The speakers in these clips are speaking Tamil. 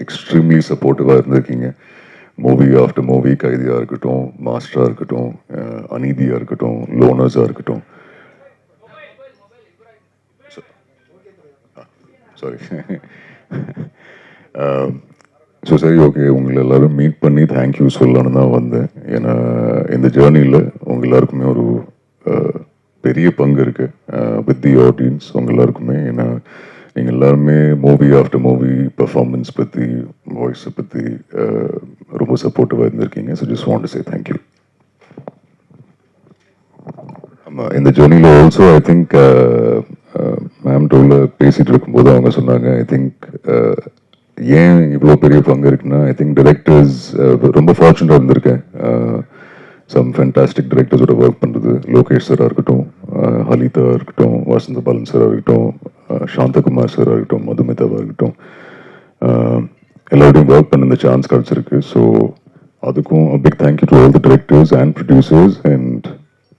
எக்ஸ்ட்ரீம்லி சப்போர்ட்டிவாக இருந்திருக்கீங்க. மூவி ஆஃப்டர் மூவி, கைதியாக இருக்கட்டும், மாஸ்டராக இருக்கட்டும், அநீதியாக இருக்கட்டும், லோனர்ஸாக இருக்கட்டும். சாரி. ஸோ சரி, ஓகே, உங்களை எல்லோரும் மீட் பண்ணி தேங்க்யூ சொல்லணும்னு தான் வந்தேன். ஏன்னா இந்த ஜேர்னியில் உங்கள் எல்லாருக்குமே ஒரு பெரிய பங்கு இருக்குது வித் தி ஆடியன்ஸ். உங்கள் எல்லாருக்குமே, ஏன்னா நீங்கள் எல்லாருமே மூவி ஆஃப்டர் மூவி பெர்ஃபார்மன்ஸ் பற்றி, வாய்ஸை பற்றி ரொம்ப சப்போர்ட்டிவாக இருந்திருக்கீங்க. So just want to say thank you. ஆமாம், இந்த ஜேர்னியில் ஆல்சோ ஐ திங்க் மேம் டோல பேசிகிட்டு இருக்கும்போது அவங்க சொன்னாங்க, ஐ திங்க் ஏன் இவ்வளோ பெரிய பங்கு இருக்குன்னா, ஐ திங்க் டைரக்டர்ஸ் ரொம்ப ஃபார்ச்சுனேட்டாக இருந்திருக்கேன். சம் ஃபேண்டாஸ்டிக் டைரக்டர்ஸோட ஒர்க் பண்ணுறது, லோகேஷ் சாராக இருக்கட்டும், ஹலிதா இருக்கட்டும், வசந்த பாலன் சாராக இருக்கட்டும், சாந்தகுமார் சாராக இருக்கட்டும், மதுமிதாவாக இருக்கட்டும், எல்லாரோடையும் ஒர்க் பண்ண இந்த சான்ஸ் கிடச்சிருக்கு. ஸோ அதுக்கும் big thank you to all the directors and producers and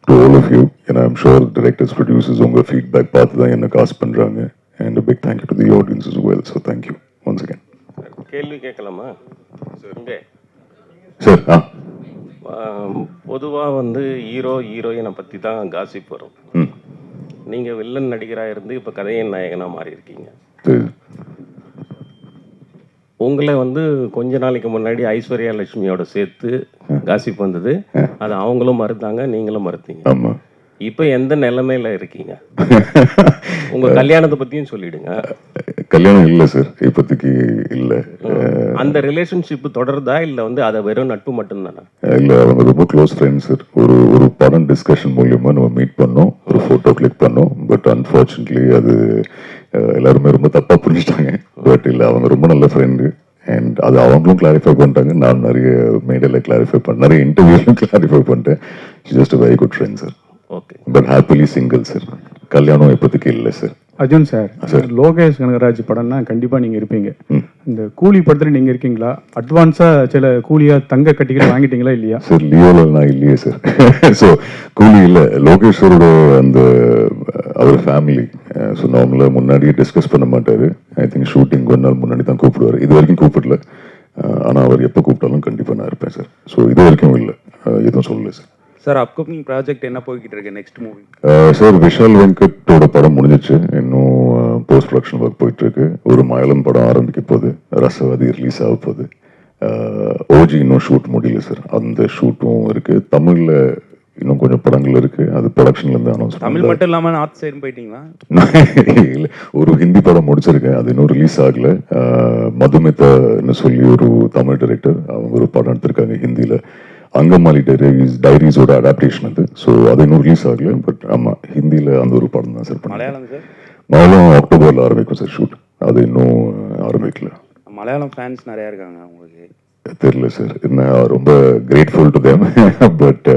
to all of you. ஏன்னா ஐம் ஷோர் டைரக்டர்ஸ், ப்ரொடியூசர்ஸ் உங்கள் ஃபீட்பேக் பார்த்து தான் என்ன காசு பண்ணுறாங்க. And big thank you to the audience as well. So thank you once again. கேள்வி கேட்கலாமா சார்? பொதுவாக வந்து ஹீரோயினை பற்றி தான் காசிப் வரும். நீங்கள் வில்லன் நடிகராக இருந்து இப்போ கதையின் நாயகனாக மாறி இருக்கீங்க. உங்களை வந்து கொஞ்ச நாளைக்கு முன்னாடி ஐஸ்வர்யா லட்சுமியோட சேர்த்து காசிப் வந்தது. அது அவங்களும் மறுத்தாங்க, நீங்களும் மறுத்தீங்க. இப்போ எந்த நிலைமையில இருக்கீங்க? உங்க கல்யாணத்தை பத்தியும் சொல்லிடுங்க. கல்யாணம் இல்லை சார், இப்போதைக்கு இல்லை. அந்த ரிலேஷன்ஷிப் தொடருதா இல்லை வந்து அதை வெறும் நட்பு மட்டும்தானா? இல்லை, அவங்க ரொம்ப க்ளோஸ் ஃப்ரெண்ட்ஸ் சார். ஒரு படம் டிஸ்கஷன் மூலியமா நம்ம மீட் பண்ணோம், ஒரு ஃபோட்டோ கிளிக் பண்ணோம். பட் அன்ஃபார்ச்சுனேட்லி அது எல்லாருமே ரொம்ப தப்பாக புரிஞ்சுட்டாங்க. பட் இல்லை, அவங்க ரொம்ப நல்ல ஃப்ரெண்டு. அண்ட் அது அவங்களும் கிளாரிஃபை பண்ணிட்டாங்க. நான் நிறைய மேடையில் கிளாரிஃபை பண்ணேன், நிறைய இன்டர்வியூலையும் கிளாரிஃபை பண்ணிட்டேன். Just a very good friend sir. Okay, but happily single sir. கல்யாணம் இப்போதைக்கு இல்லை சார். அர்ஜுன் சார், லோகேஷ் கனகராஜ் படம்னா கண்டிப்பாக நீங்கள் இருப்பீங்க. இந்த கூலி படத்தில் நீங்கள் இருக்கீங்களா? அட்வான்ஸாக சில கூலியாக தங்க கட்டிக்கிட்டு வாங்கிட்டீங்களா இல்லையா? சார் லியோல நான் இல்லையே சார். ஸோ கூலி இல்லை. லோகேஷோட அந்த அவர் ஃபேமிலி ஸோ நார்மல முன்னாடியே டிஸ்கஸ் பண்ண மாட்டார். ஐ திங்க் ஷூட்டிங் ஒரு நாள் முன்னாடி தான் கூப்பிடுவார். இது வரைக்கும் கூப்பிடல. ஆனால் அவர் எப்போ கூப்பிட்டாலும் கண்டிப்பாக நான் இருப்பேன் சார். ஸோ இது வரைக்கும் இல்லை, எதுவும் சொல்லலை சார். சார், அப்கமிங் ப்ராஜெக்ட் என்ன போய்கிட்டு இருக்கு? நெக்ஸ்ட் மூவி சார் விஷால் வெங்கட்டோட படம் முடிஞ்சிச்சு. இன்னும் போஸ்ட் ப்ரொடக்ஷன் ஒர்க் போயிட்டு இருக்கு. ஒரு மலையாளம் படம் ஆரம்பிக்க போகுது, ரசவாதி ரிலீஸ் ஆக போகுது. ஓஜி இன்னும் ஷூட் முடியல சார், அந்த ஷூட்டும் இருக்கு. தமிழ்ல இன்னும் கொஞ்சம் படங்கள் இருக்கு, அது ப்ரொடக்ஷன்ல இருந்து அனௌன்ஸ். தமிழ் மட்டும் இல்லாம நார்த் சைடு போயிட்டீங்களா? இல்லை, ஒரு ஹிந்தி படம் முடிச்சிருக்கேன், அது இன்னும் ரிலீஸ் ஆகல. மதுமிதான்னு சொல்லி ஒரு தமிழ் டைரக்டர், அவங்க ஒரு படம் எடுத்திருக்காங்க ஹிந்தியில. அங்கமாலி டைரிஸோட அடாப்டேஷன் அது. ஸோ அது இன்னும் ரிலீஸ் ஆகல. பட் ஆமாம், ஹிந்தியில் அந்த ஒரு படம் தான் சார். மலையாளம் சார்? மலையாளம் அக்டோபரில் ஆரம்பிக்கும் சார் ஷூட். அது இன்னும் ஆரம்பிக்கல. மலையாளம் ஃபேன்ஸ் நிறையா இருக்காங்க உங்களுக்கு? தெரியல சார், நான் ரொம்ப கிரேட்ஃபுல் டு தேம். பட்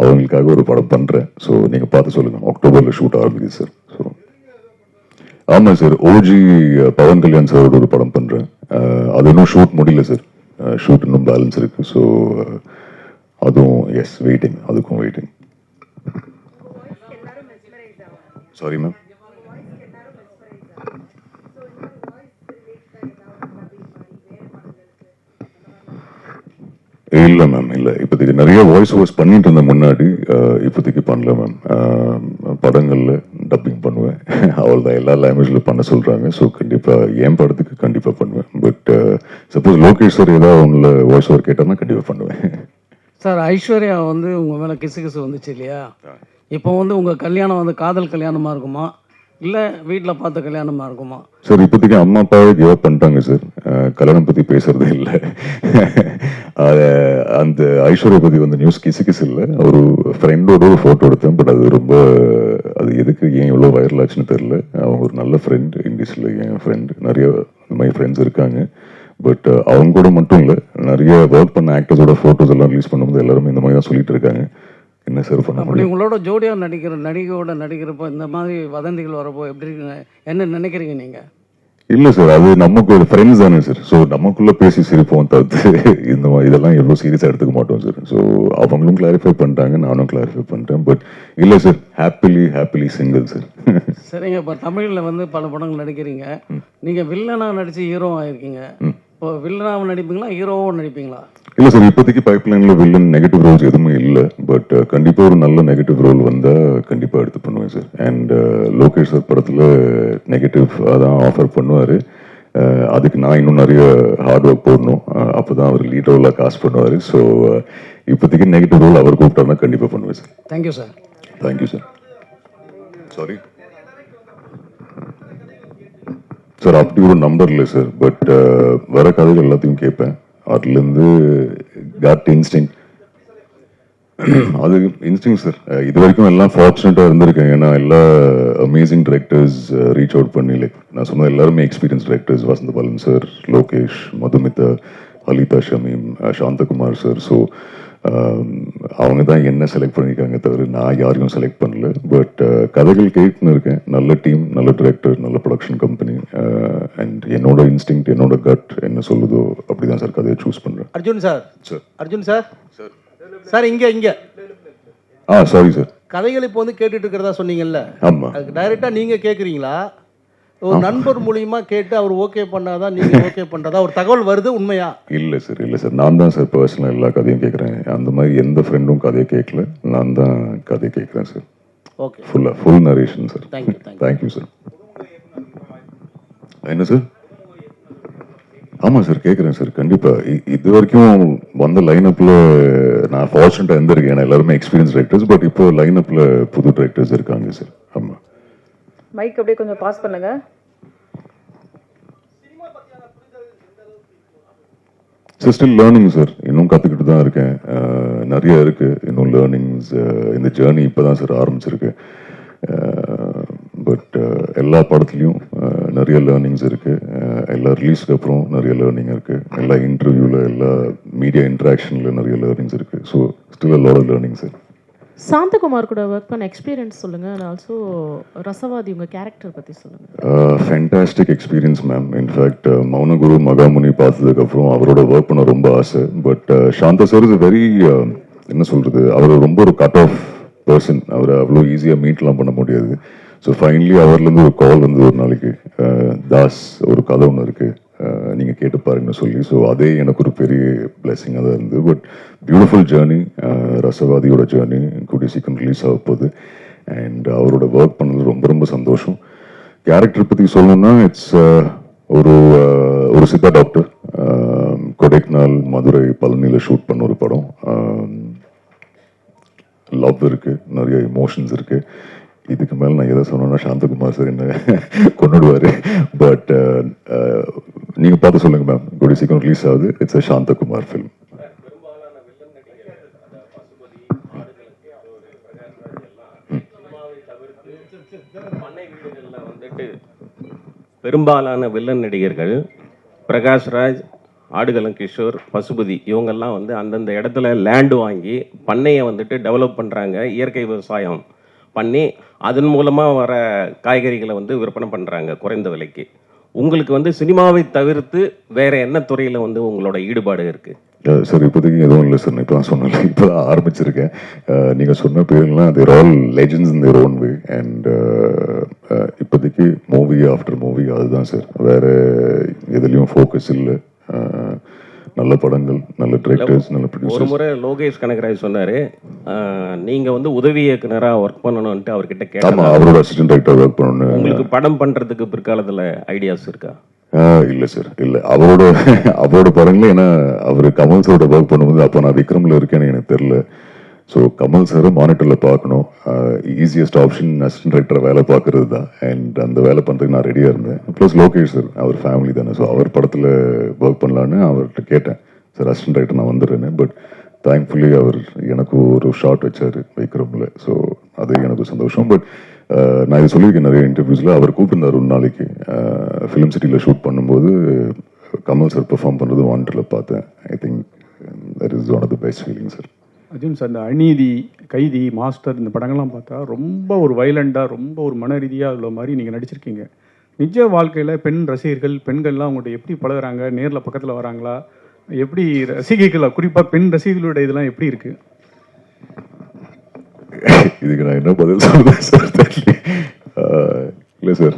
அவங்களுக்காக ஒரு படம் பண்ணுறேன். ஸோ நீங்கள் பார்த்து சொல்லுங்கள். அக்டோபரில் ஷூட் ஆரம்பிக்குது சார். ஸோ ஆமாம் சார், ஓஜி பவன் கல்யாண் சாரோட ஒரு படம் பண்ணுறேன். அது இன்னும் ஷூட் முடியல சார், ஷூட் இன்னும் பேலன்ஸ் இருக்குது. ஸோ அதுவும் எஸ் வெயிட்டிங், அதுக்கும் வெயிட்டிங். Sorry ma'am. இல்லை மேம், இல்லை. இப்போதைக்கு நிறைய வாய்ஸ் ஓவர்ஸ் பண்ணிட்டு இருந்தேன் முன்னாடி, இப்போதைக்கு பண்ணல மேம். படங்களில் டப்பிங் பண்ணுவேன், அவ்வளோதான். எல்லா லாங்குவேஜில் பண்ண சொல்கிறாங்க. ஸோ கண்டிப்பாக என் படத்துக்கு கண்டிப்பாக பண்ணுவேன். பட் சப்போஸ் லோகேஷ் சார் ஏதாவது ஒன்றில் வாய்ஸ் ஓவர் கேட்டால் கண்டிப்பாக பண்ணுவேன். சார், ஐஸ்வர்யா வந்து உங்கள் மேலே கிசு வந்துச்சு இல்லையா? இப்போ வந்து உங்கள் கல்யாணம் வந்து காதல் கல்யாணமாக இருக்குமா இல்லை வீட்டில் பார்த்த கல்யாணமாக இருக்குமா? சார் இப்போதைக்கு அம்மா அப்பாவே கிவ் அப் பண்ணிட்டாங்க சார். கல்யாணம் பற்றி பேசுறதே இல்லை. அந்த ஐஸ்வர்யா பற்றி வந்து நியூஸ் கிசு இல்லை. ஒரு ஃப்ரெண்டோட ஒரு ஃபோட்டோ எடுத்தேன். பட் அது ரொம்ப, அது எதுக்கு ஏன் இவ்வளோ வைரல் ஆச்சுன்னு தெரியல. அவங்க ஒரு நல்ல ஃப்ரெண்ட், இண்டஸ்ட்ரியில் என் ஃப்ரெண்ட், நிறைய இந்த மாதிரி ஃப்ரெண்ட்ஸ் இருக்காங்க. பட் அவங்க கூட மட்டும் இல்லை, நிறைய ஒர்க் பண்ண ஆக்டர்ஸோட ஃபோட்டோஸ் எல்லாம் ரிலீஸ் பண்ணும்போது எல்லாருமே இந்த மாதிரி தான் சொல்லிட்டு இருக்காங்க. என்ன சார் பண்ண முடியும்? உங்களோட ஜோடியாக நடிகையோட நடிக்கிறப்போ இந்த மாதிரி வதந்திகள் வரப்போ எப்படி இருக்குங்க, என்ன நினைக்கிறீங்க நீங்கள்? இல்லை சார், அது நமக்கு ஒரு ஃப்ரெண்ட்ஸ் தானே சார். ஸோ நமக்குள்ளே பேசி சிரிப்போம் தவிர்த்து இந்த மாதிரி இதெல்லாம் எவ்வளோ சீரியஸாக எடுத்துக்க மாட்டோம் சார். ஸோ அவங்களும் கிளாரிஃபை பண்ணிட்டாங்க, நானும் கிளாரிஃபை பண்ணிட்டேன். பட் இல்லை சார், ஹாப்பிலி சிங்கிள் சார். சரிங்க. இப்போ தமிழில் வந்து பல படங்கள் நடிக்கிறீங்க. நீங்கள் வில்லனாக நடித்து ஹீரோ ஆகிருக்கீங்க. இப்போ இப்போ வில்லனாகவும் நடிப்பீங்களா, ஹீரோவும் நடிப்பீங்களா? இல்லை சார், இப்போதைக்கு பைப்லைனில் வில்லன் நெகட்டிவ் ரோல்ஸ் எதுவுமே இல்லை. பட் கண்டிப்பாக ஒரு நல்ல நெகட்டிவ் ரோல் வந்தால் கண்டிப்பாக எடுத்து பண்ணுவேன் சார். அண்ட் லோகேஷ் சார் படத்தில் நெகட்டிவ் அதான் ஆஃபர் பண்ணுவார். அதுக்கு நான் இன்னும் நிறைய ஹார்ட் ஒர்க் போடணும். அப்போ தான் அவர் லீட் ரோலாக காஸ்ட் பண்ணுவார். ஸோ இப்போதைக்கு நெகட்டிவ் ரோல் அவர் கூப்பிட்டாருன்னா கண்டிப்பாக பண்ணுவேன் sir. Thank you sir. Thank you sir. Sorry sir, அப்படி ஒரு நம்பர் இல்லை சார். பட் வர கதைகள் எல்லாத்தையும் கேட்பேன். அதுலேருந்து காட் இன்ஸ்டிங், அது இன்ஸ்டிங் சார். இது வரைக்கும் எல்லாம் ஃபார்ச்சுனேட்டாக இருந்திருக்கேன். ஏன்னா எல்லா அமேசிங் டிரெக்டர்ஸ் ரீச் அவுட் பண்ணி, லைக் நான் சொன்ன எல்லாருமே experience directors, Vasantha Balan sir, Lokesh, Madhumitha, Halitha Shameem, Santhakumar sir. So அவங்க தான் என்ன செலக்ட் பண்ணியிருக்காங்க தவிர நான் யாரையும் செலக்ட் பண்ணல. பட் கதைகள் கேட்டுன்னு இருக்கேன். நல்ல டீம், நல்ல டிரெக்டர், நல்ல ப்ரொடக்ஷன் கம்பெனி. அண்ட் என்னோட இன்ஸ்டிங், என்னோட கட் என்ன சொல்லுதோ அப்படிதான் சார் கதையை சூஸ் பண்ணுறேன். Arjun sir. Sir. Arjun sir. Sir. Sir இங்கே சாரி சார். கதைகள் இப்போ வந்து கேட்டுட்டு இருக்கிறதா சொன்னீங்கல்ல? ஆமாம். அதுக்கு டைரெக்டாக நீங்கள் கேட்குறீங்களா, ஒரு நண்பர் மூலியமா கேட்டு அவர் ஓகே பண்ணாதான் நீங்கள் ஓகே பண்ணுறதா ஒரு தகவல் வருது, உண்மையா? இல்லை சார், இல்லை சார், நான் தான் சார் பர்சனலாக எல்லா கதையும் கேட்குறேன். அந்த மாதிரி எந்த ஃப்ரெண்டும் கதையை கேட்கல, நான் தான் கதையை கேட்குறேன் sir. Okay, full narration sir. Thank you. Thank you sir. என்ன சார்? ஆமாம் சார், கேட்குறேன் சார் கண்டிப்பாக. இது வரைக்கும் வந்த லைனப்பில் நான் ஃபார்ச்சுனேட்டாக இருந்திருக்கேன். ஏன்னா எல்லாருமே எக்ஸ்பீரியன்ஸ் டிரெக்டர்ஸ். பட் இப்போ லைனப்பில் புது டிரெக்டர்ஸ் இருக்காங்க சார். ஆமாம். மைக் அப்படியே கொஞ்சம் பாஸ் பண்ணுங்க. Sir still learning sir. இன்னும் கற்றுக்கிட்டு தான் இருக்கேன். நிறைய இருக்குது இன்னும் லேர்னிங்ஸ். இந்த ஜேர்னி இப்போ தான் சார் ஆரம்பிச்சிருக்கு. பட் எல்லா படத்துலையும் நிறைய லேர்னிங்ஸ் இருக்குது. எல்லா ரிலீஸ்க்கு அப்புறம் நிறைய லேர்னிங் இருக்குது. எல்லா இன்டர்வியூவில், எல்லா மீடியா இன்ட்ராக்ஷனில் நிறைய லேர்னிங்ஸ் இருக்குது. So still lot of learning sir. Santhakumar கூட ஒர்க் பண்ண எக்ஸ்பீரியன்ஸ் சொல்லுங்க. அண்ட் ஆல்சோ ரசவாதி உங்க கேரக்டர் பத்தி சொல்லுங்க. Fantastic experience ma'am. In fact Mounaguru, மகாமுனி பார்த்ததுக்கப்புறம் அவரோட ஒர்க் பண்ண ரொம்ப ஆசை. But Shantha sir is very, என்ன சொல்றது, அவர் ரொம்ப ஒரு கட் ஆஃப் பர்சன். அவரை அவ்வளோ ஈஸியாக மீட்லாம் பண்ண முடியாது. ஸோ ஃபைனலி அவர்லேருந்து ஒரு கால் வந்து ஒரு நாளைக்கு, தாஸ் ஒரு கதை ஒன்று இருக்குது, நீங்கள் கேட்டு பாருங்கன்னு சொல்லி. ஸோ அதே எனக்கு ஒரு பெரிய பிளெஸிங்காக தான் இருந்தது. But beautiful journey. ரசவாதியோட ஜேர்னி கூடிய சீக்கிரம் ரிலீஸ் ஆக போகுது. அண்ட் அவரோட ஒர்க் பண்ணது ரொம்ப ரொம்ப சந்தோஷம். கேரக்டர் பற்றி சொல்லணும்னா இட்ஸ் ஒரு சித்தா டாக்டர். கொடைக்கானல், மதுரை, பழனியில் ஷூட் பண்ண ஒரு படம். லவ் இருக்குது, நிறைய இமோஷன்ஸ் இருக்குது. இதுக்கு மேலே நான் எதை சொன்னேன்னா சாந்தகுமார் சார் என்ன கொண்டுடுவார். பட் நீங்கள் பார்த்து சொல்லுங்கள் மேம். கூடிய சீக்கிரம் ரிலீஸ் ஆகுது. It's a Santhakumar film. பெரும்பாலான வில்லன் நடிகர்கள் பிரகாஷ்ராஜ், ஆடுகளம் கிஷோர், பசுபதி இவங்கெல்லாம் வந்து அந்தந்த இடத்துல லேண்டு வாங்கி பண்ணையை வந்துட்டு டெவலப் பண்ணுறாங்க. இயற்கை விவசாயம் பண்ணி அதன் மூலமாக வர காய்கறிகளை வந்து விற்பனை பண்ணுறாங்க குறைந்த விலைக்கு. உங்களுக்கு வந்து சினிமாவை தவிர்த்து வேற என்ன துறையில் வந்து உங்களோட ஈடுபாடு இருக்குது? சார் இப்போதைக்கு எதுவும் இல்லை சார். இப்போ தான் சொன்னேன், இப்போ தான் ஆரம்பிச்சிருக்கேன். நீங்கள் சொன்ன பேருலாம் there all legends in their own way. And இப்போதைக்கு மூவி ஆஃப்டர் மூவி அதுதான் சார். வேறு எதுலேயும் ஃபோக்கஸ் இல்லை. நல்ல படங்கள், நல்ல டிரெக்டர்ஸ், நல்ல ஒரு ப்ரொடியூசர்ஸ். முறை லோகேஷ் கனகராஜ் சொன்னார், நீங்கள் வந்து உதவி இயக்குனராக ஒர்க் பண்ணணும்ன்ட்டு அவர்கிட்ட கேட்டாங்க. ஆமாம், அவரோட அசிஸ்டன்ட் டைரக்டர் ஒர்க் பண்ணணும்னு. உங்களுக்கு படம் பண்ணுறதுக்கு பிற்காலத்தில் ஐடியாஸ் இருக்கா? இல்லை சார், இல்லை. அவரோட படங்களே, ஏன்னா அவர் கமல் சாரோட ஒர்க் பண்ணும்போது அப்போ நான் விக்ரமில் இருக்கேன்னு எனக்கு தெரில. ஸோ கமல் சாரை மானிட்டரில் பார்க்கணும். ஈஸியஸ்ட் ஆப்ஷன் அசிஸ்டன்ட் டைரக்டரை வேலை பார்க்கறது தான். அண்ட் அந்த வேலை பண்ணுறதுக்கு நான் ரெடியாக இருந்தேன். ப்ளஸ் லோகேஷ் சார் அவர் ஃபேமிலி தானே. ஸோ அவர் படத்தில் ஒர்க் பண்ணலான்னு அவர்கிட்ட கேட்டேன். சார் அசிஸ்டன்ட் டைரக்டர் நான் வந்துடுறேன்னு. பட் தேங்க்ஃபுல்லி அவர் எனக்கு ஒரு ஷாட் வச்சார் விக்ரமில். ஸோ அது எனக்கு சந்தோஷம். பட் நான் இது சொல்லியிருக்கேன் நிறைய இன்டர்வியூஸில். அவர் கூப்பிட்டுருந்தார் ஒரு நாளைக்கு ஃபிலிம் சிட்டியில் ஷூட் பண்ணும்போது கமல் சார் பெர்ஃபார்ம் பண்ணுறது மானிட்டரில் பார்த்தேன். I think that is one of the best feeling sir. Arjun sir, இந்த அநீதி, கைதி, மாஸ்டர் இந்த படங்கள்லாம் பார்த்தா ரொம்ப ஒரு வைலண்டாக, ரொம்ப ஒரு மன ரீதியாக உள்ள மாதிரி நீங்கள் நடிச்சிருக்கீங்க. நிஜ வாழ்க்கையில் பெண் ரசிகர்கள், பெண்கள்லாம் உங்கள்கிட்ட எப்படி பழகுறாங்க? நேரில் பக்கத்தில் வராங்களா? எப்படி ரசிகைகள், குறிப்பாக பெண் ரசிகர்களோட இதெல்லாம் எப்படி இருக்கு? இதுக்கு நான் என்ன பதில் சொல்றேன் சார் தெரியல. இல்லை சார்,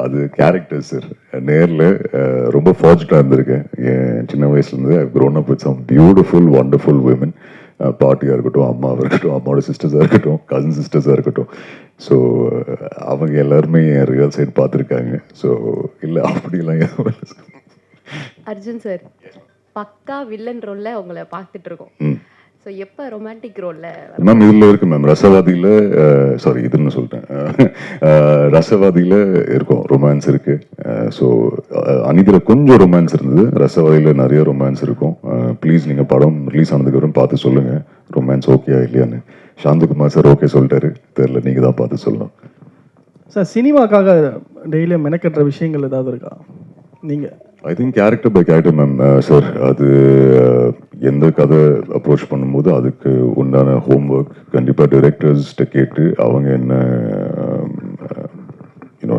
அது கேரக்டர் சார். நேரில் ரொம்ப ஃபார்ச்சுனேட்டாக இருந்திருக்கேன். என் சின்ன வயசுலேருந்து I grown up with some beautiful wonderful women. பாட்டியாக இருக்கட்டும், அம்மாவாக இருக்கட்டும், அம்மாவோட சிஸ்டர்ஸாக இருக்கட்டும், கசின் சிஸ்டர்ஸாக இருக்கட்டும். ஸோ அவங்க எல்லாருமே என் ரியல் சைட் பார்த்துருக்காங்க. ஸோ இல்லை அப்படிலாம் எதுவும் இல்லை சார். அர்ஜுன் சார், பக்கா வில்லன் ரோல்ல உங்களை பார்த்துட்டு இருக்கோம். ஸோ எப்போ ரொமான்டிக் ரோல்ல மேம் இதில் இருக்கு மேம். ரசவாதியில் சாரி இதுன்னு சொல்லிட்டேன். ரசவாதியில் இருக்கும், ரொமான்ஸ் இருக்கு. ஸோ அநீதியில் கொஞ்சம் ரொமான்ஸ் இருந்தது, ரசவாதியில் நிறைய ரொமான்ஸ் இருக்கும். ப்ளீஸ் நீங்கள் படம் ரிலீஸ் ஆனதுக்கப்புறம் பார்த்து சொல்லுங்கள் ரொமான்ஸ் ஓகேயா இல்லையான்னு. சாந்தகுமார் சார் ஓகே சொல்லிட்டாரு, தெரில, நீங்கள் தான் பார்த்து சொல்லணும். சார் சினிமாக்காக டெய்லியும் மெனக்கட்டுற விஷயங்கள் ஏதாவது இருக்கா நீங்கள்? I think character by character ma'am sir. அது எந்த கதை அப்ரோச் பண்ணும்போது அதுக்கு உண்டான ஹோம்ஒர்க் கண்டிப்பாக டிரெக்டர்ஸ்கிட்ட கேட்டு அவங்க என்ன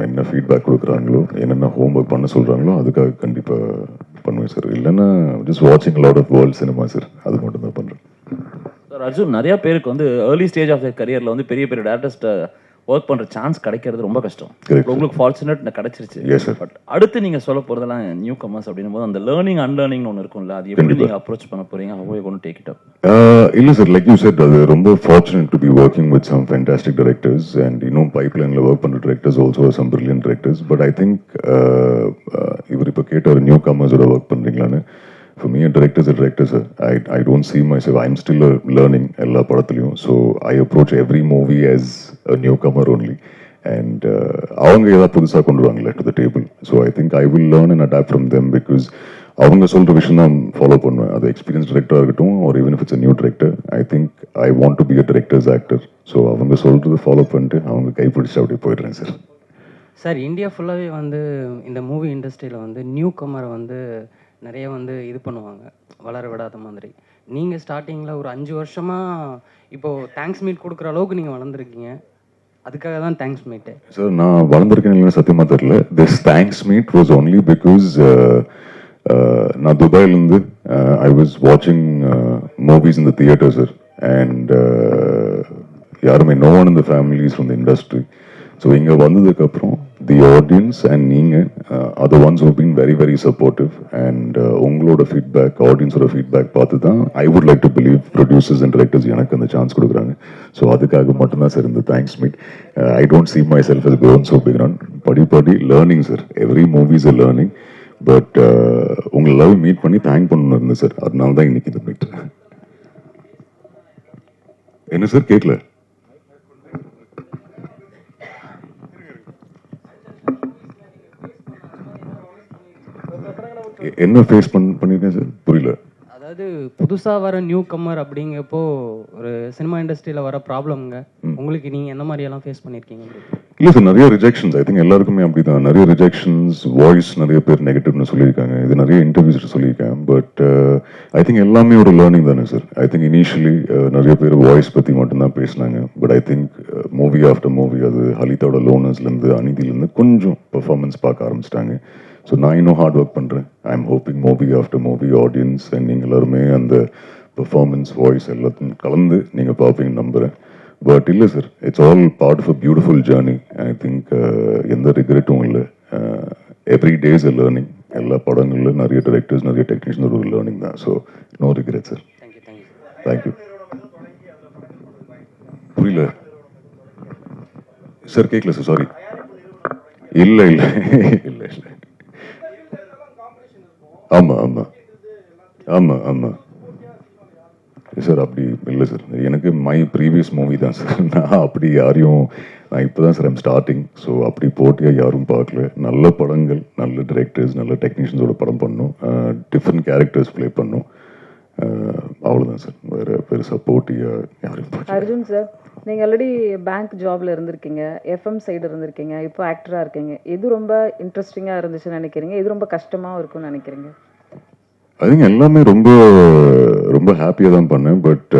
என்ன ஃபீட்பேக் கொடுக்குறாங்களோ, என்னென்ன ஹோம்ஒர்க் பண்ண சொல்கிறாங்களோ அதுக்காக கண்டிப்பாக பண்ணுவேன் சார். இல்லைன்னா ஜஸ்ட் வாட்சிங் lot of world cinema sir, அது மட்டும் தான் பண்ணுறேன் சார். அர்ஜுன், நிறைய பேருக்கு வந்து ஏர்லி ஸ்டேஜ் ஆஃப் த கரியரில் வந்து பெரிய பெரிய டேரக்டர்ஸ்ட்டை ஒர்க் பண்ணுற சான்ஸ் கிடைக்கிறது ரொம்ப கஷ்டம். உங்களுக்கு ஃபார்ச்சுனேட் கிடைச்சிருச்சு. பட் அடுத்து நீங்கள் சொல்ல போகிறதெல்லாம் நியூ கமர்ஸ் அப்படின்னும் போது அந்த லேர்னிங் அன்லேர்னிங் ஒன்று இருக்கும்ல, அது எப்படி நீங்கள் அப்ரோச் பண்ண போகிறீங்க? How you going to take it up? இல்லை சார், லைக் யூ செட், அது ரொம்ப fortunate to be working with some fantastic directors and இன்னும் பைப்லைனில் ஒர்க் பண்ணுற directors also some brilliant directors. But I think இவர் இப்போ கேட்ட ஒரு நியூ கமர்ஸோட ஒர்க் பண்ணுறீங்களான்னு. For me, a director is a director, sir. I don't see myself. I'm still learning எல்லா படத்துலையும். So I approach every movie as a newcomer only. And அவங்க ஏதாவது புதுசாக கொண்டு வருவாங்களே to the table. So I think I will learn and adapt from them because அவங்க சொல்கிற விஷயம் தான் ஃபாலோ பண்ணுவேன். அது எக்ஸ்பீரியன்ஸ் டிரெக்டராக இருக்கட்டும் or even if it's a new director. I think I want to be a director's actor. So அவங்க சொல்கிறது ஃபாலோ பண்ணிட்டு அவங்க கைப்பிடிச்சு அப்படியே போயிடுறேன் சார். சார், இந்தியா ஃபுல்லாகவே வந்து இந்த மூவி இண்டஸ்ட்ரியில் வந்து நியூ கமரை வந்து நிறைய வந்து இது பண்ணுவாங்க, வளர விடாத மாதிரி. நீங்கள் ஸ்டார்டிங்கில் ஒரு 5 வருஷமாக இப்போது தேங்க்ஸ் மீட் கொடுக்குற அளவுக்கு நீங்கள் வளர்ந்துருக்கீங்க. அதுக்காக தான் தேங்க்ஸ் மீட்டு சார். நான் வளர்ந்துருக்கேன் இல்லைன்னு சத்தியமாக தெரியல. This thanks meet was only because நான் துபாயிலேருந்து ஐ வாஸ் வாட்சிங் movies in the theatre sir. And யாருமே no one in the families from the industry. So இங்கே வந்ததுக்கப்புறம் தி ஆடியன்ஸ் அண்ட் நீங்கள் are the ones who have been very very supportive. And உங்களோட ஃபீட்பேக், ஆடியன்ஸோட ஃபீட்பேக் பார்த்து தான் I would like to believe producers and directors எனக்கு அந்த சான்ஸ் கொடுக்குறாங்க. ஸோ அதுக்காக மட்டும்தான் சார் இந்த thanks meet. I don't see myself as grown so big on. படி learning sir. Every movie is a learning. But உங்களை லவ் மீட் பண்ணி தேங்க் பண்ணணும் இருந்தேன் சார். அதனால தான் இன்னைக்கு இந்த மீட். என்ன சார் கேட்கல? என்ன ஃபேஸ் பண்ணிருக்கேன் சார்? புரியல. அதாவது புதுசாக வர நியூ கம்மர் அப்படிங்கப்போ ஒரு சினிமா இண்டஸ்ட்ரியில் வர ப்ராப்ளம்ங்க உங்களுக்கு நீங்கள் என்ன மாதிரியெல்லாம் ஃபேஸ் பண்ணியிருக்கீங்க? இல்லை சார், நிறைய ரிஜெக்ஷன்ஸ். ஐ திங்க் எல்லாருக்குமே அப்படி தான். நிறைய ரிஜெக்ஷன்ஸ், வாய்ஸ் நிறைய பேர் நெகட்டிவ்னு சொல்லியிருக்காங்க. இது நிறைய இன்டர்வியூஸ் சொல்லியிருக்கேன். பட் ஐ திங்க் எல்லாமே ஒரு லேர்னிங் தானே சார். ஐ திங்க் இனிஷியலி நிறைய பேர் வாய்ஸ் பற்றி மட்டும்தான் பேசினாங்க. But I think movie after movie, அது ஹலிதாவோட லோனர்ஸ்லேருந்து அநீதியிலேருந்து கொஞ்சம் பெர்ஃபார்மன்ஸ் பார்க்க ஆரம்பிச்சிட்டாங்க. ஸோ நான் இன்னும் ஹார்ட் ஒர்க் பண்ணுறேன். ஐ am hoping movie after movie audience and நீங்கள் எல்லாருமே அந்த பெர்ஃபார்மன்ஸ், வாய்ஸ் எல்லாத்தையும் கலந்து நீங்கள் பார்ப்பீங்கன்னு நம்புகிறேன். பட் இல்லை sir, it's all part of a beautiful journey. I think எந்த ரிக்ரெட்டும் இல்லை. Every day is a learning. எல்லா படங்களில் நிறைய டைரக்டர்ஸ், நிறைய டெக்னீஷியன் ஒரு லேர்னிங் தான். So no regret sir. Thank you. புரியல சார், கேட்கல சார், சாரி. இல்லை இல்லை இல்லை இல்லை. ஆமாம் ஆமாம் ஆமாம் ஆமாம் சார். அப்படி இல்லை சார், எனக்கு மை ப்ரீவியஸ் மூவி தான் சார். நான் அப்படி யாரையும், நான் இப்போ தான் சார் ஐம் ஸ்டார்டிங். ஸோ அப்படி போட்டியாக யாரும் பார்க்கல. நல்ல படங்கள், நல்ல டிரெக்டர்ஸ், நல்ல டெக்னீஷியன்ஸோட படம் பண்ணணும், டிஃப்ரெண்ட் கேரக்டர்ஸ் ப்ளே பண்ணணும். அவ்வளோதான் சார். வேறு சப்போர்ட்டியாக யாரும். அர்ஜுன் சார், நீங்கள் ஆல்ரெடி பேங்க் ஜாப்ல இருந்திருக்கீங்க, எஃப்எம் சைடு இருந்திருக்கீங்க, இப்போ ஆக்டராக இருக்கீங்க. எது ரொம்ப இன்ட்ரெஸ்டிங்காக இருந்துச்சுன்னு நினைக்கிறீங்க? எது ரொம்ப கஷ்டமாக இருக்கும்னு நினைக்கிறீங்க? ஐ திங்க் எல்லாமே ரொம்ப ரொம்ப ஹாப்பியாக தான் பண்ணேன். பட்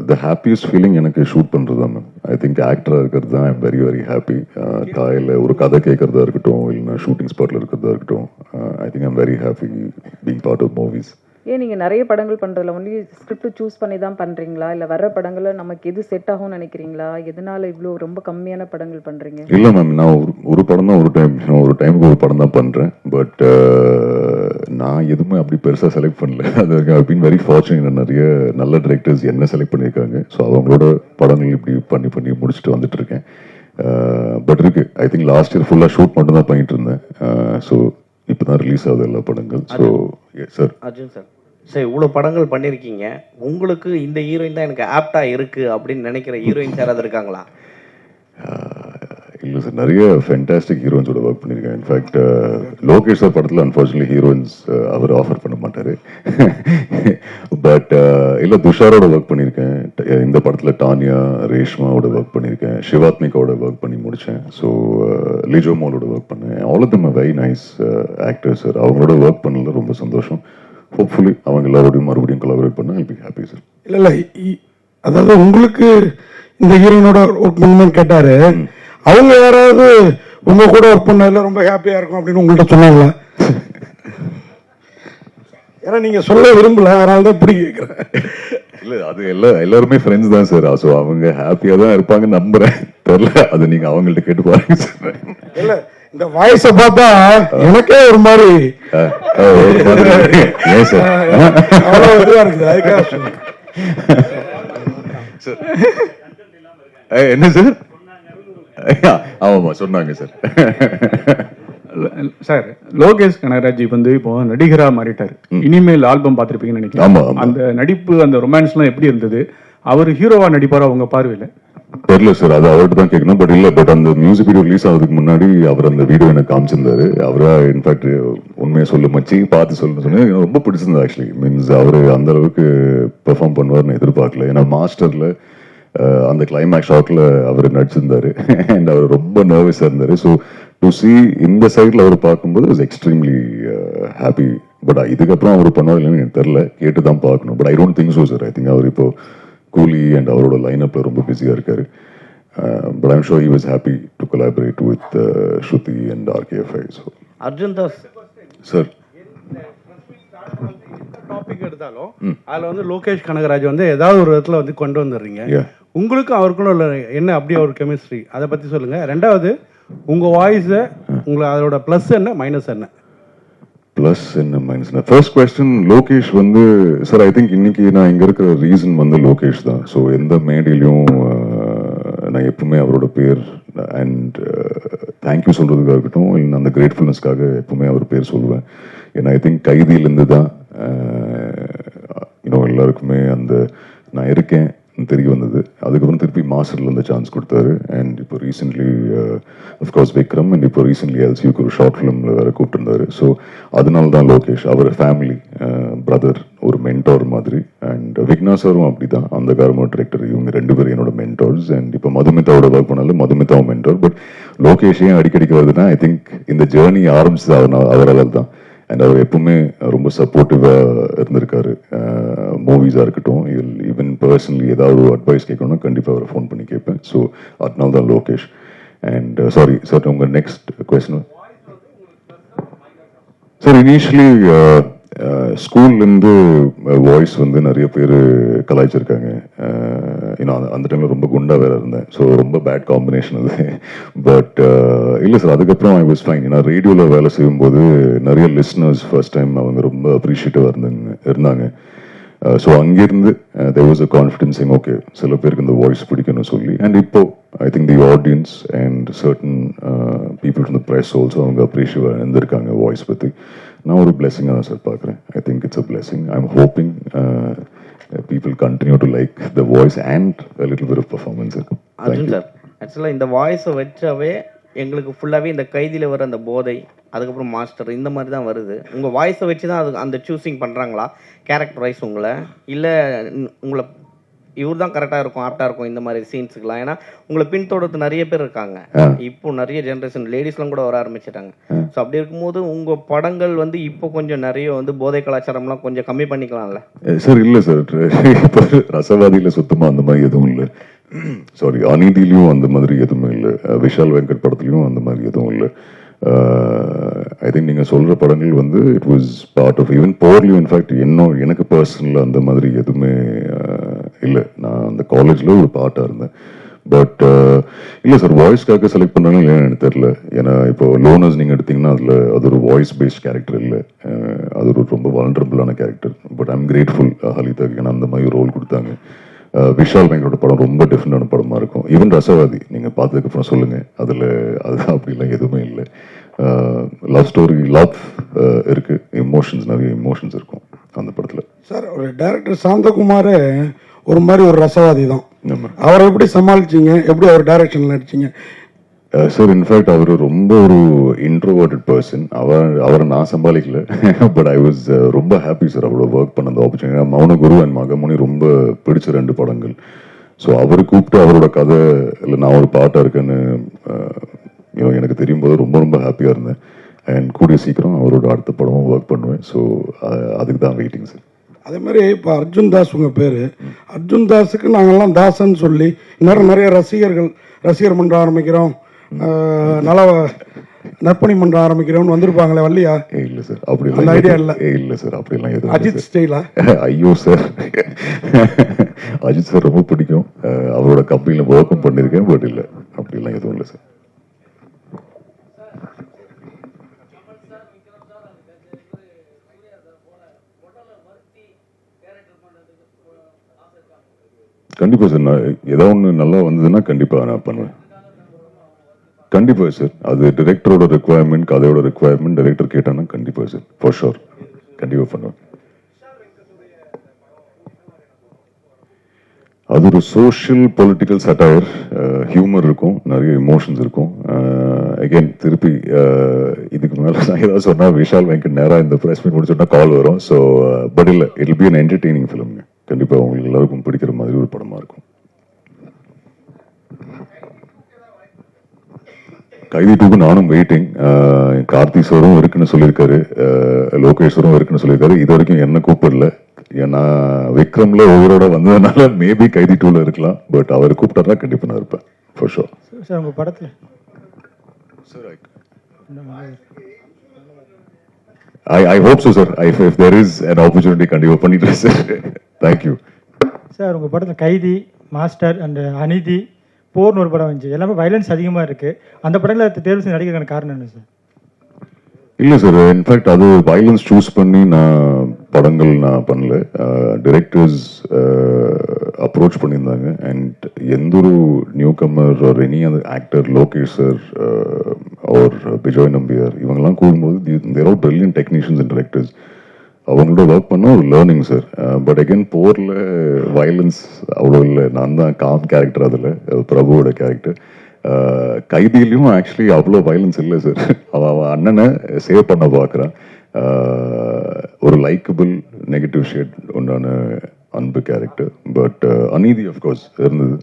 த ஹாப்பியஸ்ட் ஃபீலிங் எனக்கு ஷூட் பண்ணுறது தான் மேம். ஐ திங்க் ஆக்டராக இருக்கிறது தான் ஐம் வெரி வெரி ஹாப்பி. காலையில் ஒரு கதை கேட்குறதா இருக்கட்டும், இல்லைன்னா ஷூட்டிங் ஸ்பாட்டில் இருக்கிறதா இருக்கட்டும், I think I'm very happy being part of movies. ஏன் நீங்கள் நிறைய படங்கள் பண்ணுறதுல ஒன்லி ஸ்கிரிப்ட் சூஸ் பண்ணி தான் பண்ணுறீங்களா, இல்லை வர்ற படங்களை நமக்கு எது செட் ஆகும்னு நினைக்கிறீங்களா? எதனால இவ்வளோ ரொம்ப கம்மியான படங்கள் பண்ணுறீங்க? இல்லை மேம், நான் ஒரு படம் தான் ஒரு டைமுக்கு ஒரு படம் தான் பண்ணுறேன். பட் நான் எதுவுமே அப்படி பெருசாக செலக்ட் பண்ணல. அது பீன் வெரி ஃபார்ச்சுனேட். நிறைய நல்ல டிரெக்டர்ஸ் என்ன செலக்ட் பண்ணியிருக்காங்க. ஸோ அவங்களோட படங்கள் இப்படி பண்ணி முடிச்சுட்டு வந்துட்டு இருக்கேன். பட் இருக்கு, ஐ திங்க் லாஸ்ட் இயர் ஃபுல்லாக ஷூட் மட்டும் தான் பண்ணிட்டு இருந்தேன். ஸோ இப்போ தான் ரிலீஸ் ஆகுது எல்லா படங்கள். ஸோ சார் அர்ஜுன் சார், சரி இவ்வளோ படங்கள் பண்ணியிருக்கீங்க, உங்களுக்கு இந்த ஹீரோயின் தான் எனக்கு ஆப்டாக இருக்குது அப்படின்னு நினைக்கிற ஹீரோயின்ஸ் யாராவது இருக்காங்களா? இல்லை சார், நிறைய ஃபென்டாஸ்டிக் ஹீரோயின்ஸோட ஒர்க் பண்ணியிருக்கேன். இன்ஃபேக்ட் லோகேஷ் சார் படத்தில் அன்ஃபார்ச்சுனேட்லி ஹீரோயின்ஸ் அவர் ஆஃபர் பண்ண மாட்டார். பட் இல்லை, துஷாரோட ஒர்க் பண்ணியிருக்கேன். இந்த படத்தில் டானியா, ரேஷ்மாவோட ஒர்க் பண்ணியிருக்கேன். சிவாத்மிகாவோட ஒர்க் பண்ணி முடித்தேன். ஸோ லிஜோ மோலோட ஒர்க் பண்ணேன். All of them very nice actors sir. அவங்களோட ஒர்க் பண்ணல ரொம்ப சந்தோஷம். ஹோப்ஃபுல்லி அவங்க எல்லாரோடையும் மறுபடியும் கொலாபரேட் பண்ண ஐ பி ஹாப்பி சார். இல்லை அதாவது உங்களுக்கு இந்த ஹீரோயினோட ஒர்க் பண்ணணும்னு கேட்டாரு, அவங்க யாராவது உங்க கூட ஒர்க் பண்ணதில் ரொம்ப ஹாப்பியா இருக்கும் அப்படின்னு உங்கள்கிட்ட சொன்னாங்களா? ஏன்னா நீங்க சொல்ல விரும்பல, அதனால தான் இப்படி கேட்குறேன். இல்லை, அது எல்லாருமே ஃப்ரெண்ட்ஸ் தான் சார். ஸோ அவங்க ஹாப்பியாக தான் இருப்பாங்க நம்புறேன். தெரியல, அது நீங்கள் அவங்கள்ட்ட கேட்டு பாருங்க சார். இல்லை, இந்த வாய்ஸை பார்த்தா எனக்கே ஒரு மாதிரி ஏன் சார் அவ்வளோ இதுவாக இருக்குது. அதுக்காக சொன்னேன். என்ன சார்? ஆமாம்மா சொன்னாங்க சார். சார், லோகேஷ் கனகராஜ் வந்து இப்போ நடிகரா மாறிட்டாரு. இனிமேல் ஆல்பம் பார்த்துருப்பீங்கன்னு நினைக்கிறேன். அந்த நடிப்பு, அந்த ரொமான்ஸ்லாம் எப்படி இருந்தது? அவர் ஹீரோவா நடிப்பாரா உங்க பார்வையில? தெரியல சார், அது அவர்கிட்ட தான் கேட்கணும். பட் இல்லை, பட் அந்த மியூசிக் வீடியோ ரிலீஸ் ஆகிறதுக்கு முன்னாடி அவர் அந்த வீடியோ எனக்கு காமிச்சிருந்தாரு. அவரா இன்ஃபேக்ட் உண்மையை சொல்ல மச்சி பார்த்து சொல்லணும்னு சொன்னேன். எனக்கு ரொம்ப பிடிச்சிருந்தது ஆக்சுவலி. மீன்ஸ் அவர் அந்த அளவுக்கு பெர்ஃபார்ம் பண்ணுவார்னு எதிர்பார்க்கல. ஏன்னா மாஸ்டர்ல அந்த கிளைமேக்ஸ் ஷாட்ல அவர் நடிச்சிருந்தாரு. அண்ட் அவர் ரொம்ப நர்வஸாக இருந்தார். ஸோ டு சி இந்த சைடில் அவர் பார்க்கும்போது வாஸ் எக்ஸ்ட்ரீம்லி ஹாப்பி. பட் இதுக்கப்புறம் அவர் பண்ணுவார் இல்லைன்னு எனக்கு தெரில, கேட்டு தான் பார்க்கணும். But I don't think so sir. I think அவர் இப்போ கூலி அண்ட் அவரோட லைனப்பில் ரொம்ப பிஸியாக இருக்காரு. But I'm sure he was happy to collaborate with Shruti and RKFI. So Arjun Das sir, topic எடுத்தாலும் அதில் வந்து லோகேஷ் கனகராஜ் வந்து ஏதாவது ஒரு இடத்துல வந்து கொண்டு வந்துடுறீங்க. உங்களுக்கும் அவருக்குள்ள உள்ள என்ன அப்படி ஒரு கெமிஸ்ட்ரி, அதை பற்றி சொல்லுங்க. ரெண்டாவது, உங்கள் வாய்ஸை உங்களை அதோட ப்ளஸ் என்ன மைனஸ் என்ன? ப்ளஸ் என்ன மைனஸ் என்ன? ஃபர்ஸ்ட் கொஸ்டின், லோகேஷ் வந்து சார் ஐ திங்க் இன்னைக்கு நான் இங்கே இருக்கிற ரீசன் வந்து லோகேஷ் தான். ஸோ எந்த மேடையிலையும் நான் எப்பவுமே அவரோட பேர் அண்ட் தேங்க்யூ சொல்கிறதுக்காக இருக்கட்டும், இல்லை அந்த கிரேட்ஃபுல்னஸ்க்காக எப்பவுமே அவர் பேர் சொல்லுவேன். ஏன்னா ஐ திங்க் கைதியிலேருந்து தான் இன்னும் எல்லாருக்குமே அந்த நான் இருக்கேன் தெரிய வந்தது. அதுக்கப்புறம் திருப்பி மாஸ்டர்ல அந்த சான்ஸ் கொடுத்தாரு. அண்ட் இப்போ ரீசென்ட்லி அஃப்கோர்ஸ் விக்ரம், அண்ட் இப்போ ரீசென்ட்லி எல்சிக்கு ஒரு ஷார்ட் ஃபிலிம்ல வேற கூப்பிட்டுருந்தாரு. ஸோ அதனால தான் லோகேஷ் அவர் ஃபேமிலி பிரதர், ஒரு மென்டார் மாதிரி. அண்ட் விக்னா சாரும் அப்படிதான், அந்த காரமோ டிரெக்டர், இவங்க ரெண்டு பேரும் என்னோட மென்டார்ஸ். அண்ட் இப்போ மதுமிதாவோட ஒர்க் பண்ணாலும் மதுமிதாவும் மென்டார். பட் லோகேஷ் ஏன் அடிக்கடிக்கு வருதுன்னா ஐ திங்க் இந்த ஜேர்னி ஆரம்பிச்சது அவரால் தான். அண்ட் அவர் எப்பவுமே ரொம்ப சப்போர்ட்டிவாக இருந்திருக்காரு. மூவிஸாக இருக்கட்டும், ஈவன் பர்சனலி ஏதாவது அட்வைஸ் கேட்கணும்னா கண்டிப்பாக அவரை ஃபோன் பண்ணி கேட்பேன். ஸோ அதனால தான் லோகேஷ். அண்ட் சாரி சார், உங்கள் நெக்ஸ்ட் கொஸ்டின் சார். இனிஷியலி ஸ்கூல்லேருந்து வாய்ஸ் வந்து நிறைய பேர் கலாய்ச்சிருக்காங்க. இன்னும் அந்த டைமில் ரொம்ப குண்டா வேற இருந்தேன். ஸோ ரொம்ப பேட் காம்பினேஷன் அது. பட் இல்லை சார், அதுக்கப்புறம் ஐ வாஸ் ஃபைன். ஏன்னா ரேடியோவில் வேலை செய்யும்போது நிறைய லிஸ்னர்ஸ் ஃபர்ஸ்ட் டைம் அவங்க ரொம்ப அப்ரிஷியேட்டிவாக இருந்தாங்க. ஸோ அங்கேருந்து தேர் வாஸ் அ கான்ஃபிடென்சிங், ஓகே சில பேருக்கு இந்த வாய்ஸ் பிடிக்கணும்னு சொல்லி. அண்ட் இப்போ I think the audience and certain people from the press also அவங்க அப்ரிஷியேட்டிவாக இருந்திருக்காங்க வாய்ஸ் பற்றி. நான் ஒரு பிளெஸிங்காக தான் சார் பார்க்குறேன். I think it's a blessing. I am hoping people continue to like the voice and a little bit of performance. Arjun sir, ஆக்சுவலாக இந்த வாய்ஸை வச்சாவே எங்களுக்கு ஃபுல்லாகவே இந்த கைதியில் வர அந்த போதை, அதுக்கப்புறம் மாஸ்டர், இந்த மாதிரி தான் வருது. உங்கள் வாய்ஸை வச்சு தான் அது அந்த சூஸிங் பண்ணுறாங்களா கேரக்டர் வைஸ் உங்களை, இல்லை உங்களை இவர் தான் கரெக்டாக இருக்கும், ஆப்டாக இருக்கும் இந்த மாதிரி சீன்ஸுக்கெலாம்? ஏன்னா உங்களை பின்தொடர்ந்து நிறைய பேர் இருக்காங்க. இப்போ நிறைய ஜென்ரேஷன் லேடிஸ்லாம் கூட வர ஆரம்பிச்சிட்டாங்க. ஸோ அப்படி இருக்கும்போது உங்கள் படங்கள் வந்து இப்போ கொஞ்சம் நிறைய வந்து போதை கலாச்சாரம்லாம் கொஞ்சம் கம்மி பண்ணிக்கலாம்ல சார்? இல்லை சார், இப்போ ரசவாதியில் சுத்தமாக அந்த மாதிரி எதுவும் இல்லை. சாரி, அநீதியிலையும் அந்த மாதிரி எதுவுமே இல்லை. விஷால் வெங்கட் படத்துலையும் அந்த மாதிரி எதுவும் இல்லை. ஐ திங்க் நீங்கள் சொல்கிற படங்கள் வந்து it was part of even போர்லியும் இன்ஃபேக்ட் இன்னும் எனக்கு பர்சனலாக அந்த மாதிரி எதுவுமே இல்லை. நான் அந்த காலேஜில் ஒரு பார்ட்டாக இருந்தேன். பட் இல்லை சார், வாய்ஸ்க்காக செலக்ட் பண்ணாலும் இல்லைன்னு எனக்கு தெரில. ஏன்னா இப்போ லோனர்ஸ் நீங்கள் எடுத்திங்கன்னா அதில் அது ஒரு வாய்ஸ் பேஸ்ட் கேரக்டர் இல்லை, அது ஒரு ரொம்ப வல்னரபிளான கேரக்டர். பட் ஐம் கிரேட்ஃபுல் ஹலிதாக்கு, ஏன்னா அந்த மாதிரி ரோல் கொடுத்தாங்க. விஷால் வெங்கடோட படம் ரொம்ப டிஃப்ரெண்டான படமாக இருக்கும். ஈவன் ரசவாதி நீங்கள் பார்த்ததுக்கப்புறம் சொல்லுங்கள், அதில் அதுதான் அப்படிலாம் எதுவுமே இல்லை. லவ் ஸ்டோரி, லவ் இருக்குது, எமோஷன்ஸ், நிறைய எமோஷன்ஸ் இருக்கும் அந்த படத்தில். சார், ஒரு டைரக்டர் சாந்தகுமார் ஒரு மாதிரி ஒரு ரசவாதி தான். அவரை எப்படி சமாளிச்சிங்க? எப்படி அவர் டைரக்ஷனில் நடிச்சிங்க? சார், இன்ஃபேக்ட் அவர் ரொம்ப ஒரு இன்ட்ரோவர்டட் பர்சன். அவரை நான் சமாளிக்கல. பட் ஐ வாஸ் ரொம்ப ஹாப்பி சார் அவரோட ஒர்க் பண்ண அந்த ஆப்பர்ச்சுனிட்டி. மௌனகுரு அண்ட் மகமுனி ரொம்ப பிடிச்ச 2 படங்கள். ஸோ அவர் கூப்பிட்டு அவரோட கதை இல்லை நான் ஒரு பாட்டாக இருக்கேன்னு எனக்கு தெரியும் போது ரொம்ப ரொம்ப ஹாப்பியாக இருந்தேன். அண்ட் கூடிய சீக்கிரம் அவரோட அடுத்த படமும் ஒர்க் பண்ணுவேன். ஸோ அதுக்கு தான் வெயிட்டிங் சார். அதே மாதிரி இப்போ அர்ஜுன் தாஸ் உங்கள் பேர். அர்ஜுன் தாஸுக்கு நாங்கள்லாம் தாசன்னு சொல்லி நிறைய ரசிகர் மன்றம் ஆரம்பிக்கிறோம், நல்ல நற்பணி மன்றம் ஆரம்பிக்கிறோம்னு வந்திருப்பாங்களே, வள்ளியா? இல்லை சார், அப்படி அந்த ஐடியா இல்லை. இல்லை சார், அப்படிலாம் எதுவும். அஜித் ஸ்டைலா? ஐயோ சார், அஜித் சார் ரொம்ப பிடிக்கும், அவரோட கம்பெனியில் ஒர்க்கும் பண்ணியிருக்கேன். பட் இல்லை, அப்படிலாம் எதுவும் இல்லை சார். கண்டிப்பாக சார், நான் ஏதாவது ஒன்று நல்லா வந்ததுன்னா கண்டிப்பாக நான் பண்ணுவேன். கண்டிப்பாக சார், அது டிரெக்டரோட ரெக்குவயர்மெண்ட், கதையோட ரெக்குவயர்மெண்ட், டைரக்டர் கேட்டானா கண்டிப்பாக சார், ஃபார் ஷோர் கண்டிப்பாக பண்ணுவேன். அது ஒரு சோஷியல் பொலிட்டிக்கல் சட்டையர், ஹியூமர் இருக்கும், நிறைய எமோஷன்ஸ் இருக்கும். அகெயின் திருப்பி இதுக்கு மேலே நான் ஏதாவது சொன்னால் விஷால் வெங்கட் நேராக இந்த ப்ரெஸ் மீட் முடிச்சோன்னா கால் வரும். ஸோ பட் இல்லை, it will be an entertaining ஃபிலிம்ங்க. கண்டிப்பாக உங்களுக்கு எல்லாருக்கும் பிடிக்கிற மாதிரி ஒரு படமாக இருக்கும். கைதி 2க்கு நானும் வெயிட்டிங். கார்த்தி சாரும் இருக்குன்னு சொல்லியிருக்காரு, லோகேஷ் சாரும் இருக்குன்னு சொல்லியிருக்காரு. இது வரைக்கும் என்ன கூப்பிடல. ஏன்னா விக்ரம்ல ஒவ்வொருட வந்ததுனால மேபி கைதி 2ல இருக்கலாம். பட் அவர் கூப்பிட்டாருன்னா கண்டிப்பாக நான் இருப்பேன், ஃபார் ஷோர். சார் உங்கள் படத்தில் sir I hope so, sir. If there is an opportunity, கண்டிப்பாக பண்ணிடுறேன் சார். Thank you sir. உங்கள் படத்தில் கைதி, மாஸ்டர் அண்ட் அநீதி, போர்னு ஒரு படம் வந்துச்சு. எல்லாமே வயலன்ஸ் அதிகமாக இருக்குது. அந்த படத்தில் தேர்வு செய்து நடிக்கிறதுக்கான காரணம் என்ன சார்? இல்லை சார், இன்ஃபேக்ட் அது வயலன்ஸ் சூஸ் பண்ணி நான் படங்கள் நான் பண்ணல. டிரெக்டர்ஸ் அப்ரோச் பண்ணியிருந்தாங்க. அண்ட் எந்த ஒரு newcomer or any other actor, Lokesh sir or Bejoy Nambiar, இவங்கெல்லாம் கூடும்போது there are brilliant technicians and directors. அவங்களோட ஒர்க் பண்ண ஒரு லேர்னிங் சார். பட் அகெயின் போரில் வயலன்ஸ் அவ்வளோ இல்லை. நான் தான் காம் கேரக்டர், அதில் பிரபுவோட கேரக்டர். கைதியிலையும் ஆக்சுவலி அவ்வளோ வயலன்ஸ் இல்லை சார். அவன் அண்ணனை சேவ் பண்ண பார்க்குறான். ஒரு லைக்கபிள் நெகட்டிவ் ஷேட் உண்டான அன்பு கேரக்டர். பட் அநீதி அஃப்கோர்ஸ் இருந்தது.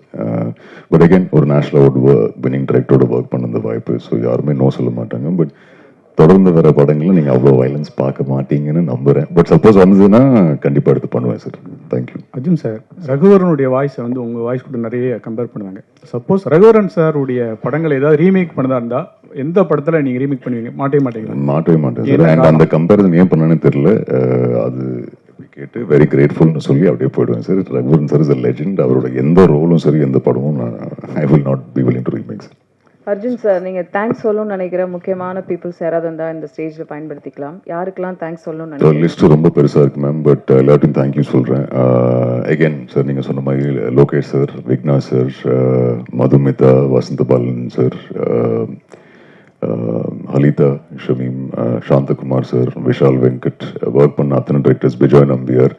பட் அகெயின் ஒரு நேஷனல் அவார்டு வின்னிங் டைரக்டரோட ஒர்க் பண்ண அந்த வாய்ப்பு. ஸோ யாருமே நோ சொல்ல மாட்டாங்க. பட் தொடர்ந்து வர படங்களில் நீங்கள் அவ்வளோ வயலன்ஸ் பார்க்க மாட்டீங்கன்னு நம்புகிறேன். பட் சப்போஸ் வந்ததுன்னா கண்டிப்பாக எடுத்து பண்ணுவேன் சார். தேங்க்யூ. அர்ஜுன் சார், ரகுவரனுடைய வாய்ஸை வந்து உங்கள் வாய்ஸ் கூட நிறைய கம்பேர் பண்ணுவாங்க. சப்போஸ் ரகுவரன் சாருடைய படங்கள் ஏதாவது ரீமேக் பண்ணதா இருந்தால் எந்த படத்தில் நீங்கள் ரீமேக் பண்ணுவீங்க? மாட்டவே மாட்டேன் சார். அண்ட் அந்த கம்பேரிசன் ஏன் பண்ணேன்னு தெரியல. அது கேட்டு வெரி கிரேட்ஃபுல்னு சொல்லி அப்படியே போயிடுவேன் sir. Raghuvaran sir is a legend. அவரோட எந்த ரோலும் சரி, எந்த படமும் I will not be willing to remake sir. Arjun sir, நீங்கள் தேங்க்ஸ் சொல்லணும்னு நினைக்கிற முக்கியமான பீப்புள்ஸ் யாராவது இருந்தால் இந்த ஸ்டேஜில் பயன்படுத்திக்கலாம். யாருக்கெல்லாம் தேங்க்ஸ் சொல்லணும்னு நினைக்கிறேன்? லிஸ்ட் ரொம்ப பெருசாக இருக்கு மேம். பட் எல்லாத்தையும் தேங்க்யூ சொல்கிறேன். அகெயின் சார், நீங்கள் சொன்ன மாதிரி Lokesh sir, Vigna sir, Madhumitha, Vasantha Balan sir, Halitha, Shameem, Santhakumar sir, Vishal Venkat, work பண்ண அத்தனை directors, Bejoy Nambiar,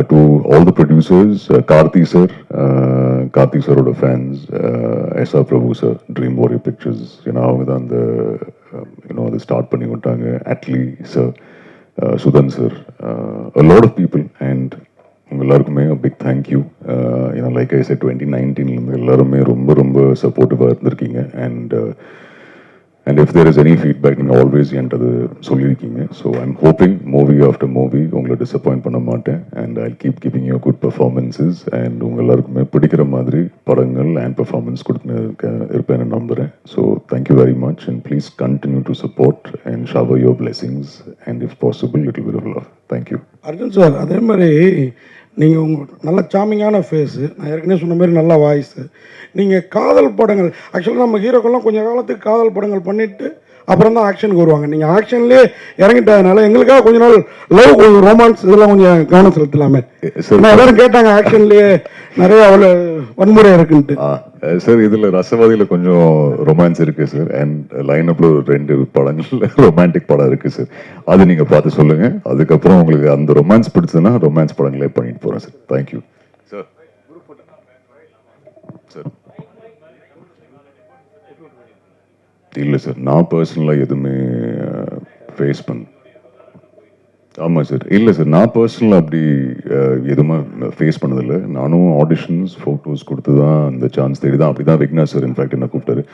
to all the producers, Karthi sir, Karthi saroda fans, S.R. Prabhu sir, Dream Warrior Pictures, அவங்க தான் அந்த அதை ஸ்டார்ட் பண்ணி விட்டாங்க. Atlee sir, Sudhan sir, a lot of people. and உங்க எல்லாருக்குமே big thank you. Like I said 2019 எல்லாருமே ரொம்ப ரொம்ப சப்போர்ட்டிவாக இருந்திருக்கீங்க. And And if there is any feedback, நீங்கள் ஆல்வேஸ் என்கிட்ட அது சொல்லியிருக்கீங்க. So I am hoping movie after movie உங்களை டிசப்பாயிண்ட் பண்ண மாட்டேன். And I keep giving you good performances and உங்கள் எல்லாருக்குமே பிடிக்கிற மாதிரி படங்கள் அண்ட் பெர்ஃபார்மன்ஸ் கொடுத்துன்னு இருப்பேன்னு நம்புகிறேன். So thank you very much and please continue to support and shower your blessings and if possible it will be of love. Thank you. Arjun sir, அதே மாதிரி நீங்கள் உங்கள் நல்ல சாமிங்கான ஃபேஸு, நான் ஏற்கனவே சொன்ன மாதிரி நல்ல வாய்ஸு, நீங்கள் காதல் படங்கள் ஆக்சுவலாக நம்ம ஹீரோக்கெல்லாம் கொஞ்சம் காலத்துக்கு காதல் படங்கள் பண்ணிவிட்டு அப்புறம் தான் ஆக்ஷனுக்கு வருவாங்க. நீங்கள் ஆக்ஷன்லேயே இறங்கிட்டதுனால எங்களுக்காக கொஞ்ச நாள் லவ், கொஞ்சம் ரொமான்ஸ் இதெல்லாம் கொஞ்சம் கவனம் செலுத்தலாமே. எல்லாரும் கேட்டாங்க ஆக்ஷன்லேயே நிறைய அவ்வளோ வன்முறை இருக்குன்ட்டு. சார் இதில் ரசவாதியில் கொஞ்சம் ரொமான்ஸ் இருக்குது சார். அண்ட் லைனப்பில் 2 படங்கள் ரொமான்டிக் படம் இருக்குது சார். அது நீங்கள் பார்த்து சொல்லுங்கள். அதுக்கப்புறம் உங்களுக்கு அந்த ரொமான்ஸ் பிடிச்சதுன்னா ரொமான்ஸ் படங்களே பண்ணிட்டு போகிறேன் சார். Thank you sir. சார் இல்லை சார், நான் பர்சனலாக எதுவுமே ஃபேஸ் பண்ண. ஆமாம் சார், இல்லை சார், நான் பர்சனலாக அப்படி எதுவுமே ஃபேஸ் பண்ணதில்லை. நானும் ஆடிஷன்ஸ் ஃபோட்டோஸ் கொடுத்து தான் அந்த சான்ஸ் தேடி தான் அப்படி தான் விக்னேஷ் சார் இன்ஃபேக்ட் என்ன கூப்பிட்டாரு.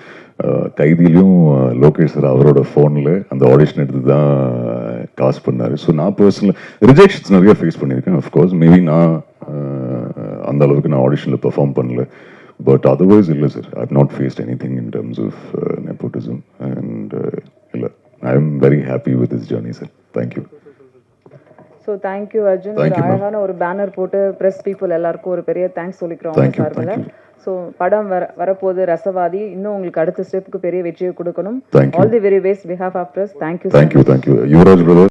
கைதிலையும் லோகேஷ் சார் அவரோட ஃபோனில் அந்த ஆடிஷன் எடுத்து தான் காசு பண்ணார். ஸோ நான் பர்சனலாக ரிஜெக்ஷன்ஸ் நிறைய ஃபேஸ் பண்ணியிருக்கேன். அஃப்கோர்ஸ் மேபி நான் அந்த அளவுக்கு நான் ஆடிஷனில் பெர்ஃபார்ம் பண்ணல. But otherwise, illa sir, I have not faced anything in terms of nepotism, and I am very happy with this journey, sir. Thank you. So thank you Arjun. ஒரு அழகான ஒரு பேனர் போட்டு ப்ரெஸ் பீப்புள் எல்லாருக்கும் ஒரு பெரிய தேங்க்ஸ் சொல்லிக்கிறோம் அவங்க சார்பில். ஸோ படம் வரப்போது ரசவாதி, இன்னும் உங்களுக்கு அடுத்த ஸ்டெப்புக்கு பெரிய வெற்றியை கொடுக்கணும். All the very best behalf of press. Thank you. Thank you. Yuvraj brother.